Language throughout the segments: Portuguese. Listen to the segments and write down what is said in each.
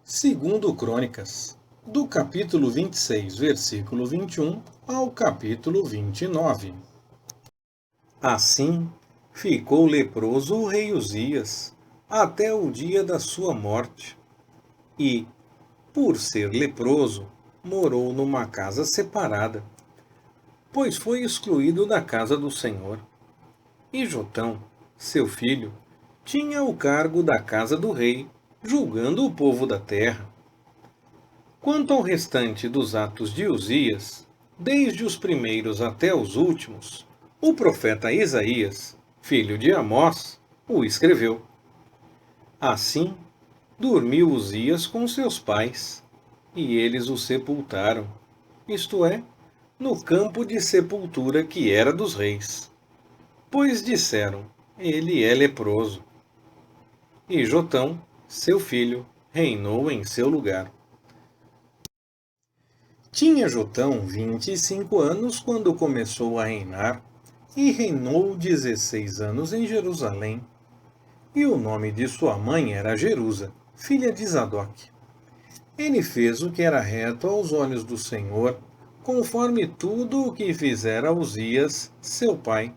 Segundo Crônicas, do capítulo 26, versículo 21 ao capítulo 29. Assim ficou leproso o rei Uzias, até o dia da sua morte. E, por ser leproso, morou numa casa separada, pois foi excluído da casa do Senhor. E Jotão, seu filho, tinha o cargo da casa do rei, julgando o povo da terra. Quanto ao restante dos atos de Uzias, desde os primeiros até os últimos, o profeta Isaías, filho de Amós, o escreveu. Assim, dormiu Uzias com seus pais, e eles o sepultaram, isto é, no campo de sepultura que era dos reis. Pois disseram, ele é leproso. E Jotão, seu filho, reinou em seu lugar. Tinha Jotão 25 anos quando começou a reinar, e reinou 16 anos em Jerusalém. E o nome de sua mãe era Jerusa, filha de Zadoque. Ele fez o que era reto aos olhos do Senhor, conforme tudo o que fizera Uzias, seu pai,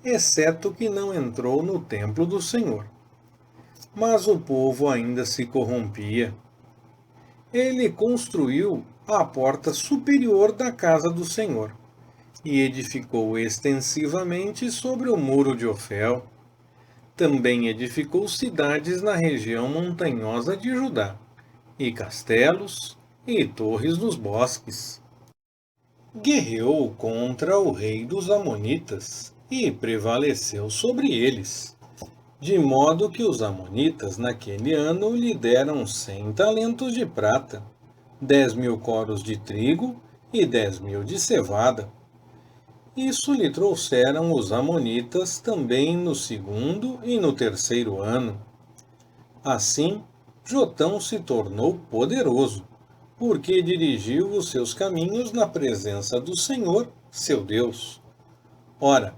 exceto que não entrou no templo do Senhor. Mas o povo ainda se corrompia. Ele construiu a porta superior da casa do Senhor, e edificou extensivamente sobre o muro de Ofel. Também edificou cidades na região montanhosa de Judá, e castelos, e torres nos bosques. Guerreou contra o rei dos Amonitas, e prevaleceu sobre eles, de modo que os Amonitas naquele ano lhe deram 100 talentos de prata, 10.000 coros de trigo e 10.000 de cevada. Isso lhe trouxeram os Amonitas também no segundo e no terceiro ano. Assim, Jotão se tornou poderoso, porque dirigiu os seus caminhos na presença do Senhor, seu Deus. Ora,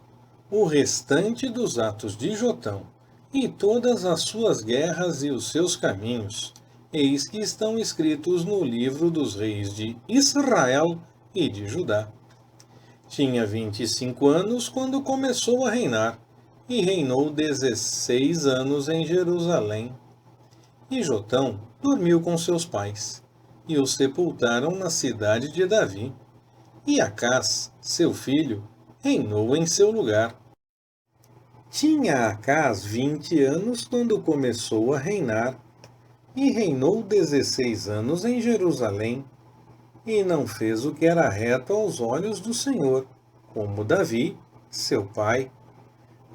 o restante dos atos de Jotão, e todas as suas guerras e os seus caminhos, eis que estão escritos no livro dos reis de Israel e de Judá. Tinha 25 anos quando começou a reinar, e reinou 16 anos em Jerusalém. E Jotão dormiu com seus pais, e o sepultaram na cidade de Davi. E Acás, seu filho, reinou em seu lugar. Tinha Acás 20 anos quando começou a reinar, e reinou 16 anos em Jerusalém, e não fez o que era reto aos olhos do Senhor, como Davi, seu pai,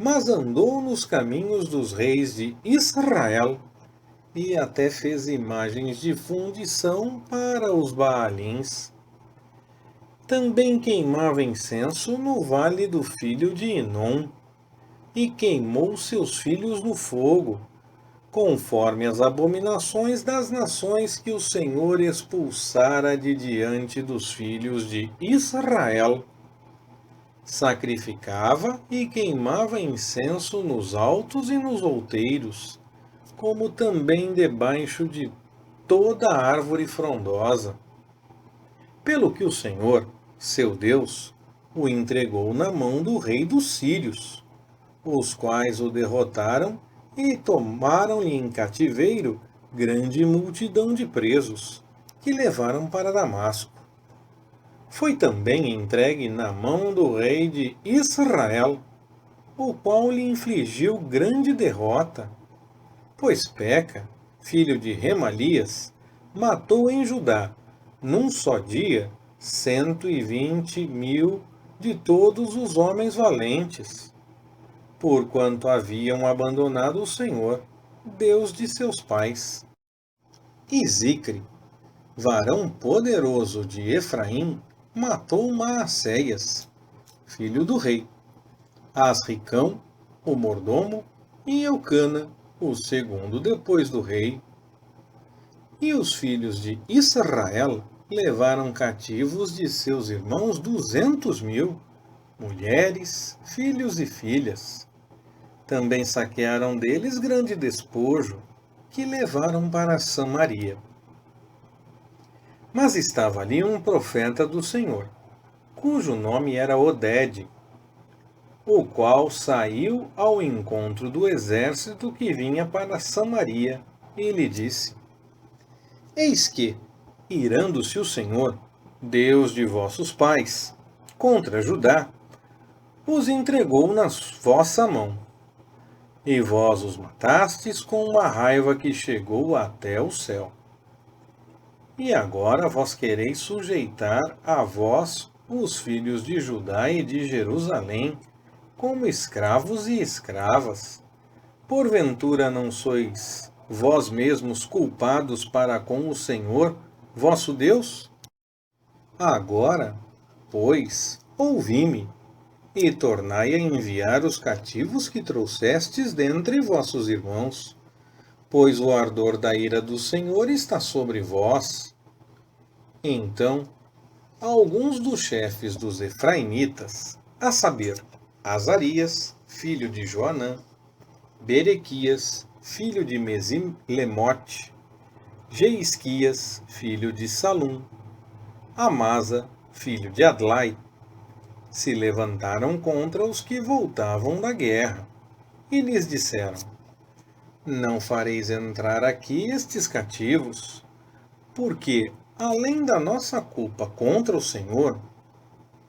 mas andou nos caminhos dos reis de Israel, e até fez imagens de fundição para os Baalins. Também queimava incenso no vale do filho de Inom, e queimou seus filhos no fogo, conforme as abominações das nações que o Senhor expulsara de diante dos filhos de Israel. Sacrificava e queimava incenso nos altos e nos outeiros, como também debaixo de toda árvore frondosa. Pelo que o Senhor, seu Deus, o entregou na mão do rei dos sírios, os quais o derrotaram e tomaram-lhe em cativeiro grande multidão de presos, que levaram para Damasco. Foi também entregue na mão do rei de Israel, o qual lhe infligiu grande derrota, pois Peca, filho de Remalias, matou em Judá, num só dia, 120.000 de todos os homens valentes, porquanto haviam abandonado o Senhor, Deus de seus pais. E Zicre, varão poderoso de Efraim, matou Maacéias, filho do rei, Asricão, o mordomo, e Eucana, o segundo depois do rei. E os filhos de Israel levaram cativos de seus irmãos 200.000, mulheres, filhos e filhas. Também saquearam deles grande despojo, que levaram para Samaria. Mas estava ali um profeta do Senhor, cujo nome era Odede, o qual saiu ao encontro do exército que vinha para Samaria, e lhe disse: Eis que, irando-se o Senhor, Deus de vossos pais, contra Judá, os entregou na vossa mão, e vós os matastes com uma raiva que chegou até o céu. E agora vós quereis sujeitar a vós os filhos de Judá e de Jerusalém como escravos e escravas. Porventura não sois vós mesmos culpados para com o Senhor, vosso Deus? Agora, pois, ouvi-me, e tornai a enviar os cativos que trouxestes dentre vossos irmãos, pois o ardor da ira do Senhor está sobre vós. Então, alguns dos chefes dos efraimitas, a saber, Azarias, filho de Joanã, Berequias, filho de Mesilemote, Jeisquias, filho de Salum, Amasa, filho de Adlai, se levantaram contra os que voltavam da guerra, e lhes disseram: Não fareis entrar aqui estes cativos, porque, além da nossa culpa contra o Senhor,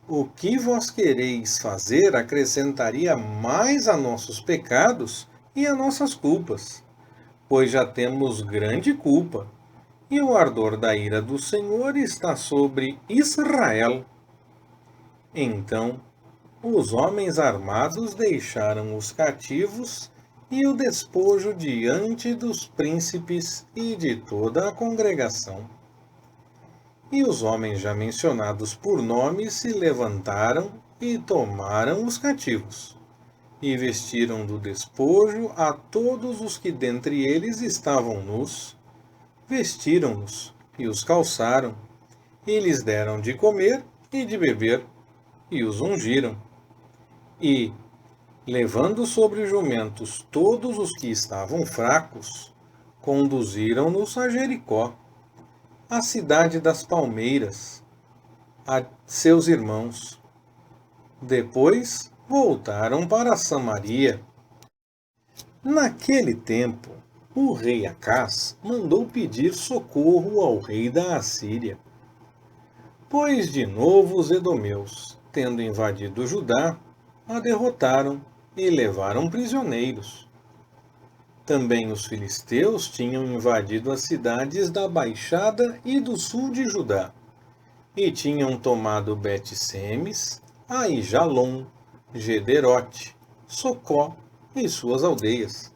o que vós quereis fazer acrescentaria mais a nossos pecados e a nossas culpas, pois já temos grande culpa, e o ardor da ira do Senhor está sobre Israel. Então, os homens armados deixaram os cativos e o despojo diante dos príncipes e de toda a congregação. E os homens já mencionados por nome se levantaram e tomaram os cativos, e vestiram do despojo a todos os que dentre eles estavam nus, vestiram-nos e os calçaram, e lhes deram de comer e de beber, e os ungiram. E, levando sobre jumentos todos os que estavam fracos, conduziram-nos a Jericó, a cidade das palmeiras, a seus irmãos. Depois voltaram para Samaria. Naquele tempo, o rei Acás mandou pedir socorro ao rei da Assíria, pois de novo os edomeus, tendo invadido Judá, a derrotaram e levaram prisioneiros. Também os filisteus tinham invadido as cidades da Baixada e do sul de Judá, e tinham tomado Bet-Semes, Aijalon, Gederote, Socó e suas aldeias,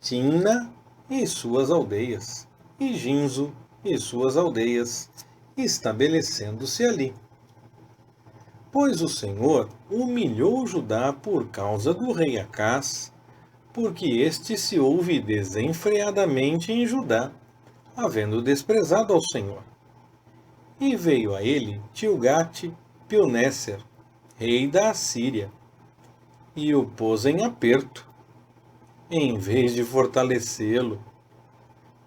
Timna e suas aldeias, e Ginzo e suas aldeias, estabelecendo-se ali. Pois o Senhor humilhou Judá por causa do rei Acás, porque este se houve desenfreadamente em Judá, havendo desprezado ao Senhor. E veio a ele Tilgate-Pilnéser, rei da Assíria, e o pôs em aperto, em vez de fortalecê-lo.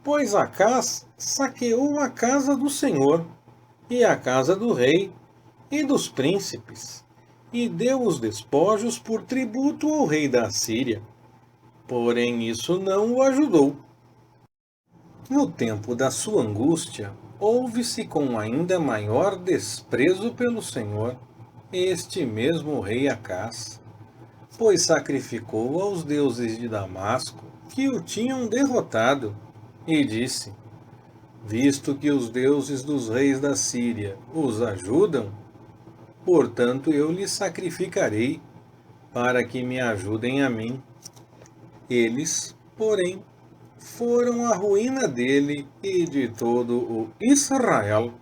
Pois Acás saqueou a casa do Senhor, e a casa do rei, e dos príncipes, e deu os despojos por tributo ao rei da Assíria. Porém isso não o ajudou. No tempo da sua angústia, houve-se com ainda maior desprezo pelo Senhor este mesmo rei Acás, pois sacrificou aos deuses de Damasco, que o tinham derrotado, e disse: Visto que os deuses dos reis da Síria os ajudam, portanto eu lhes sacrificarei, para que me ajudem a mim. Eles, porém, foram a ruína dele e de todo o Israel.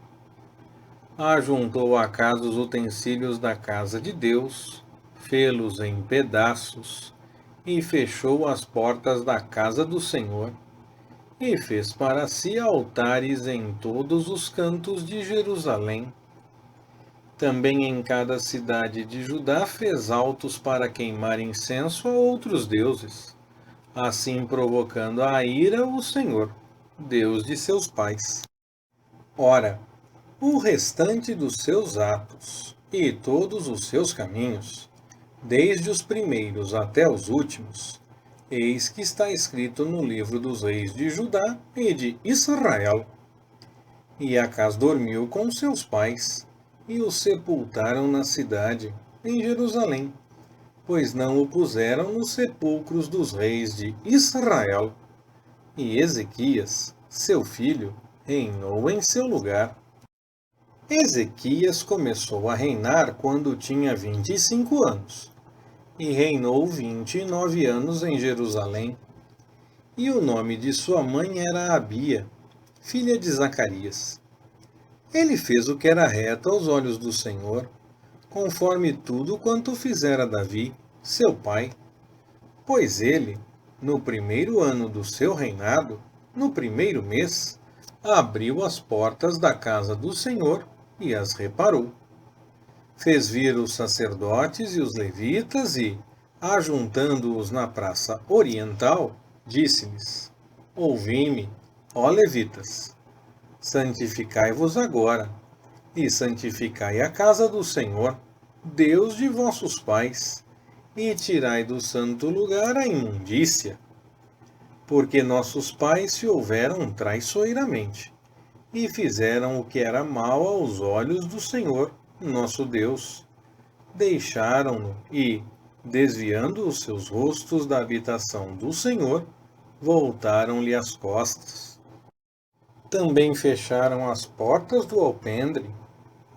Ajuntou Acás os utensílios da casa de Deus, fê-los em pedaços, e fechou as portas da casa do Senhor, e fez para si altares em todos os cantos de Jerusalém. Também em cada cidade de Judá fez altos para queimar incenso a outros deuses, assim provocando a ira o Senhor, Deus de seus pais. Ora, o restante dos seus atos e todos os seus caminhos, desde os primeiros até os últimos, eis que está escrito no livro dos reis de Judá e de Israel. E Acás dormiu com seus pais, e o sepultaram na cidade, em Jerusalém, pois não o puseram nos sepulcros dos reis de Israel. E Ezequias, seu filho, reinou em seu lugar. Ezequias começou a reinar quando tinha 25 anos, e reinou 29 anos em Jerusalém. E o nome de sua mãe era Abia, filha de Zacarias. Ele fez o que era reto aos olhos do Senhor, conforme tudo quanto fizera Davi, seu pai. Pois ele, no primeiro ano do seu reinado, no primeiro mês, abriu as portas da casa do Senhor e as reparou. Fez vir os sacerdotes e os levitas e, ajuntando-os na praça oriental, disse-lhes: Ouvi-me, ó levitas, santificai-vos agora, e santificai a casa do Senhor, Deus de vossos pais, e tirai do santo lugar a imundícia. Porque nossos pais se houveram traiçoeiramente, e fizeram o que era mal aos olhos do Senhor, nosso Deus. Deixaram-no e, desviando os seus rostos da habitação do Senhor, voltaram-lhe as costas. Também fecharam as portas do alpendre,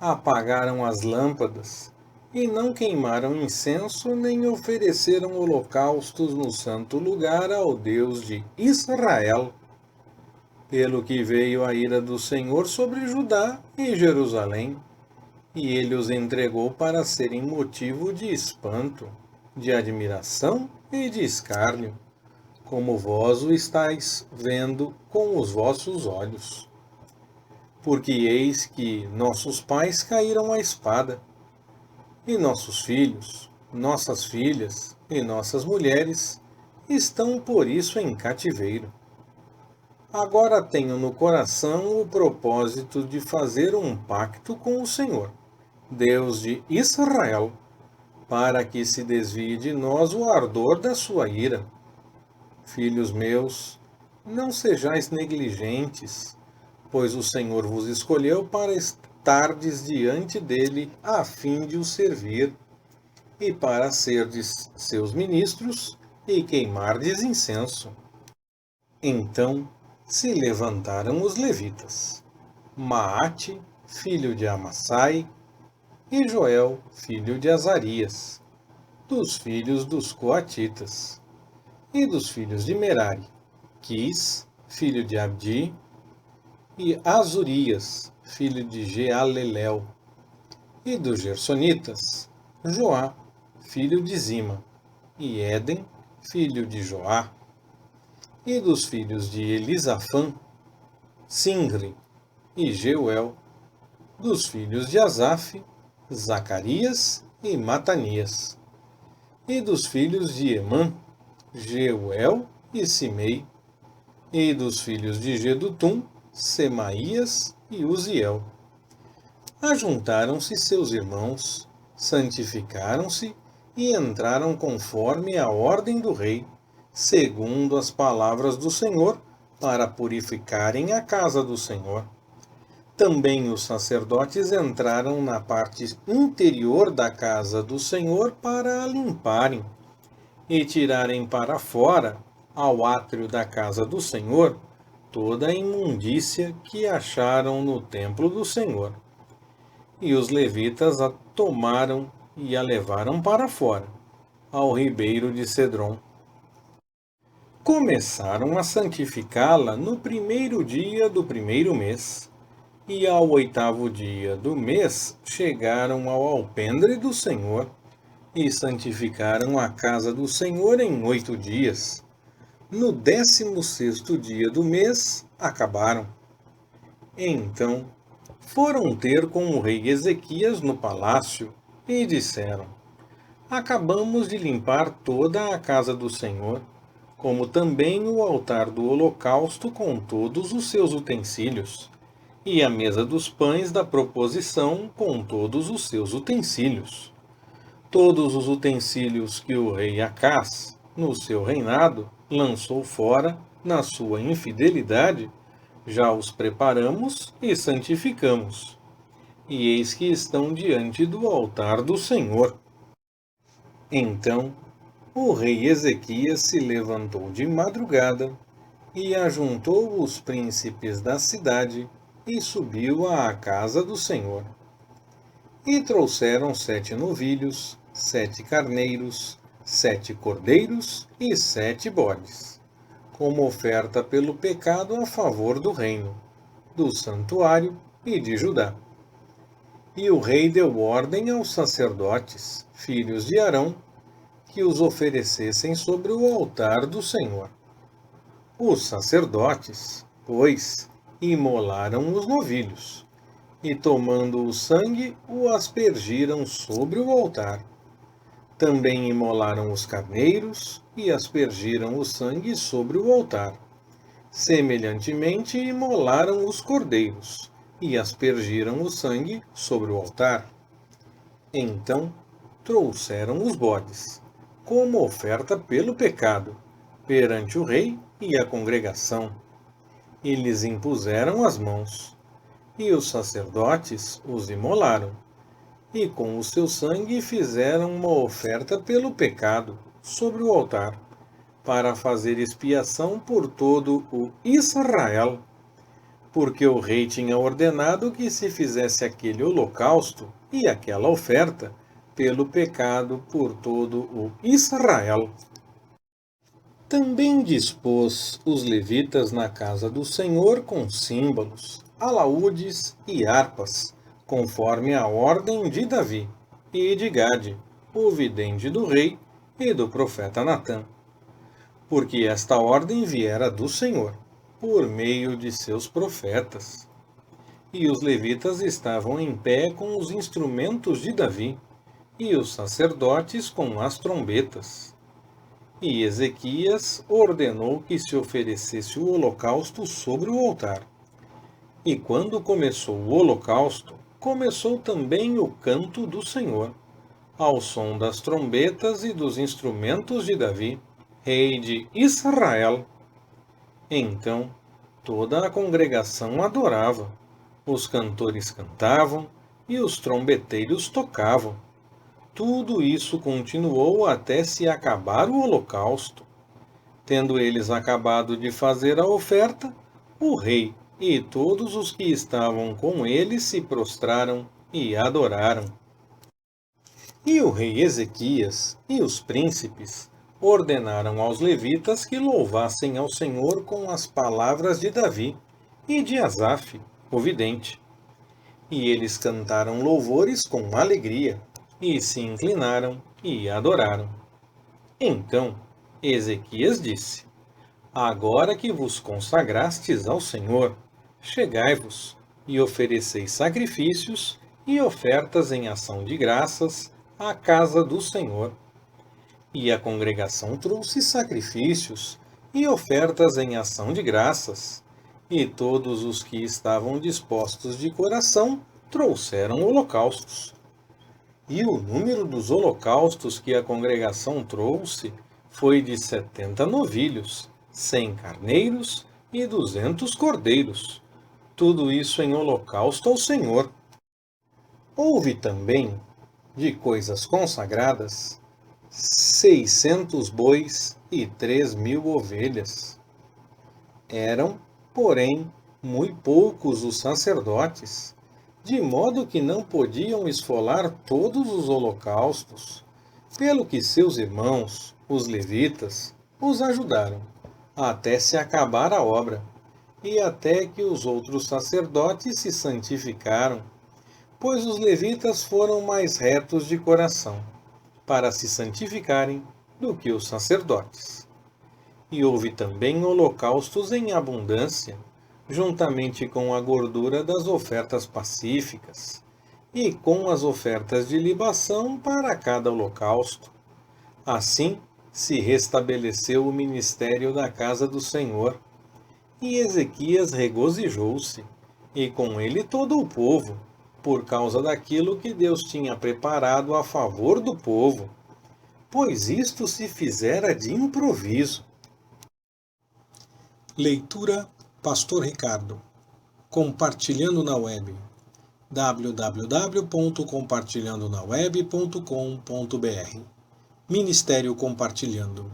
apagaram as lâmpadas, e não queimaram incenso nem ofereceram holocaustos no santo lugar ao Deus de Israel. Pelo que veio a ira do Senhor sobre Judá e Jerusalém, e ele os entregou para serem motivo de espanto, de admiração e de escárnio, como vós o estáis vendo com os vossos olhos. Porque eis que nossos pais caíram à espada, e nossos filhos, nossas filhas e nossas mulheres estão por isso em cativeiro. Agora tenho no coração o propósito de fazer um pacto com o Senhor, Deus de Israel, para que se desvie de nós o ardor da sua ira. Filhos meus, não sejais negligentes, pois o Senhor vos escolheu para estardes diante dele a fim de o servir, e para serdes seus ministros e queimardes incenso. Então se levantaram os levitas, Maate, filho de Amassai, e Joel, filho de Azarias, dos filhos dos coatitas, e dos filhos de Merari, Quis, filho de Abdi, e Azurias, filho de Jealelel, e dos Gersonitas, Joá, filho de Zima, e Éden, filho de Joá, e dos filhos de Elisafã, Singri e Jeuel, dos filhos de Asaf, Zacarias e Matanias, e dos filhos de Emã, Jeuel e Simei, e dos filhos de Gedutum, Semaías e Uziel. Ajuntaram-se seus irmãos, santificaram-se e entraram conforme a ordem do rei, segundo as palavras do Senhor, para purificarem a casa do Senhor. Também os sacerdotes entraram na parte interior da casa do Senhor para a limparem, e tirarem para fora, ao átrio da casa do Senhor, toda a imundícia que acharam no templo do Senhor. E os levitas a tomaram e a levaram para fora, ao ribeiro de Cedron. Começaram a santificá-la no primeiro dia do primeiro mês, e ao 8º dia do mês chegaram ao alpendre do Senhor, e santificaram a casa do Senhor em 8 dias. No 16º dia do mês, acabaram. Então, foram ter com o rei Ezequias no palácio, e disseram: Acabamos de limpar toda a casa do Senhor, como também o altar do holocausto com todos os seus utensílios, e a mesa dos pães da proposição com todos os seus utensílios. Todos os utensílios que o rei Acás, no seu reinado, lançou fora, na sua infidelidade, já os preparamos e santificamos. E eis que estão diante do altar do Senhor. Então o rei Ezequias se levantou de madrugada e ajuntou os príncipes da cidade e subiu à casa do Senhor. E trouxeram 7 novilhos, 7 carneiros, 7 cordeiros e 7 bodes, como oferta pelo pecado a favor do reino, do santuário e de Judá. E o rei deu ordem aos sacerdotes, filhos de Arão, que os oferecessem sobre o altar do Senhor. Os sacerdotes, pois, imolaram os novilhos, e tomando o sangue, o aspergiram sobre o altar. Também imolaram os carneiros, e aspergiram o sangue sobre o altar. Semelhantemente, imolaram os cordeiros, e aspergiram o sangue sobre o altar. Então trouxeram os bodes, como oferta pelo pecado, perante o rei e a congregação, e lhes impuseram as mãos. E os sacerdotes os imolaram, e com o seu sangue fizeram uma oferta pelo pecado sobre o altar, para fazer expiação por todo o Israel, porque o rei tinha ordenado que se fizesse aquele holocausto e aquela oferta pelo pecado por todo o Israel. Também dispôs os levitas na casa do Senhor com símbolos, alaúdes e harpas, conforme a ordem de Davi e de Gade, o vidente do rei e do profeta Natã, porque esta ordem viera do Senhor, por meio de seus profetas. E os levitas estavam em pé com os instrumentos de Davi, e os sacerdotes com as trombetas. E Ezequias ordenou que se oferecesse o holocausto sobre o altar. E quando começou o holocausto, começou também o canto do Senhor, ao som das trombetas e dos instrumentos de Davi, rei de Israel. Então toda a congregação adorava, os cantores cantavam e os trombeteiros tocavam. Tudo isso continuou até se acabar o holocausto. Tendo eles acabado de fazer a oferta, o rei e todos os que estavam com ele se prostraram e adoraram. E o rei Ezequias e os príncipes ordenaram aos levitas que louvassem ao Senhor com as palavras de Davi e de Asaf, o vidente. E eles cantaram louvores com alegria, e se inclinaram e adoraram. Então Ezequias disse: Agora que vos consagrastes ao Senhor, chegai-vos e ofereceis sacrifícios e ofertas em ação de graças à casa do Senhor. E a congregação trouxe sacrifícios e ofertas em ação de graças, e todos os que estavam dispostos de coração trouxeram holocaustos. E o número dos holocaustos que a congregação trouxe foi de 70 novilhos, 100 carneiros e 200 cordeiros, tudo isso em holocausto ao Senhor. Houve também, de coisas consagradas, 600 bois e 3.000 ovelhas. Eram, porém, muito poucos os sacerdotes, de modo que não podiam esfolar todos os holocaustos, pelo que seus irmãos, os levitas, os ajudaram, até se acabar a obra, e até que os outros sacerdotes se santificaram, pois os levitas foram mais retos de coração, para se santificarem, do que os sacerdotes. E houve também holocaustos em abundância, juntamente com a gordura das ofertas pacíficas, e com as ofertas de libação para cada holocausto. Assim, se restabeleceu o ministério da casa do Senhor. E Ezequias regozijou-se, e com ele todo o povo, por causa daquilo que Deus tinha preparado a favor do povo, pois isto se fizera de improviso. Leitura Pastor Ricardo. Compartilhando na web. www.compartilhandonaweb.com.br Ministério Compartilhando.